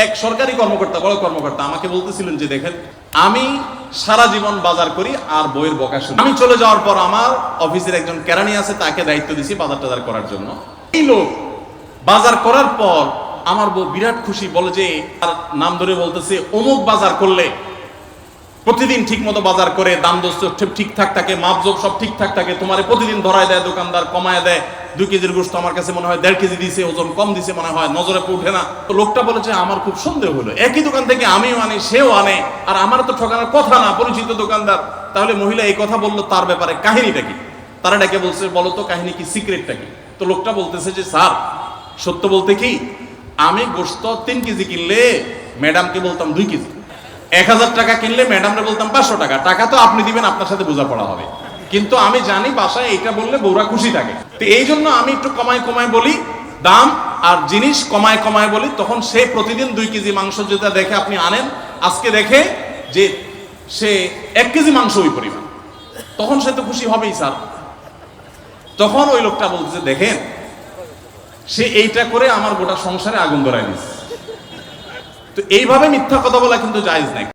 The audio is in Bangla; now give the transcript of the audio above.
এক সরকারি কর্মকর্তা, বড় কর্মকর্তা আমাকে বলতেছিলেন যে দেখেন, আমি সারা জীবন বাজার করি আর বইয়ের বকা শুনি। আমি চলে যাওয়ার পর আমার অফিসের একজন কেরানি আছে, তাকে দায়িত্ব দিছি বাজার টাজার করার জন্য। এই লোক বাজার করার পর আমার বউ বিরাট খুশি, বলে যে তার নাম ধরে বলতেছে অমুক বাজার করলে প্রতিদিন ঠিক মতো বাজার করে, দাম দস্ত ঠিকঠাক থাকে, মাপজোক সব ঠিকঠাক থাকে, তোমার প্রতিদিন ধরায় দেয় দোকানদার, কমায় দেয়। 2 কেজির গোশত আমার কাছে মনে হয় 1.5 কেজি দিছে, ওজন কম দিছে মনে হয়, নজরে উঠে না। তো লোকটা বলেছে আমার খুব সন্দেহ হলো, একই দোকান থেকে আমিও আনি, সেও আনে, আর আমার তো ঠকানোর কথা না, পরিচিত দোকানদার। তাহলে মহিলা এই কথা বললো, তার ব্যাপারে কাহিনীটা কি? তারা ডেকে বলছে বলো তো কাহিনী কি, সিক্রেটটা কি? তো লোকটা বলতেছে যে স্যার, সত্য বলতে কি, আমি গোশত 3 কেজি কিনলে ম্যাডামকে বলতাম 2 কেজি, 1000 টাকা কিনলে ম্যাডামরে বলতাম 500 টাকা। টাকা তো আপনি দিবেন, আপনার সাথে বোঝাপড়া হবে, কিন্তু আমি জানি বাসায় এইটা বললে বউরা খুশি থাকে। তো এই জন্য আমি একটু কমায় কমায় বলি দাম, আর জিনিস কমায় কমায় বলি। তখন সে প্রতিদিন 2 কেজি মাংস যেটা দেখে আপনি আনেন, আজকে দেখে যে সে 1 কেজি মাংস ওই পরিমাণ, তখন সে তো খুশি হবেই স্যার। তখন ওই লোকটা বলতেছে দেখেন, সে এইটা করে আমার গোটা সংসারে আগুন ধরায় দিচ্ছে। তো এইভাবে মিথ্যা কথা বলা কিন্তু জায়েজ নাই।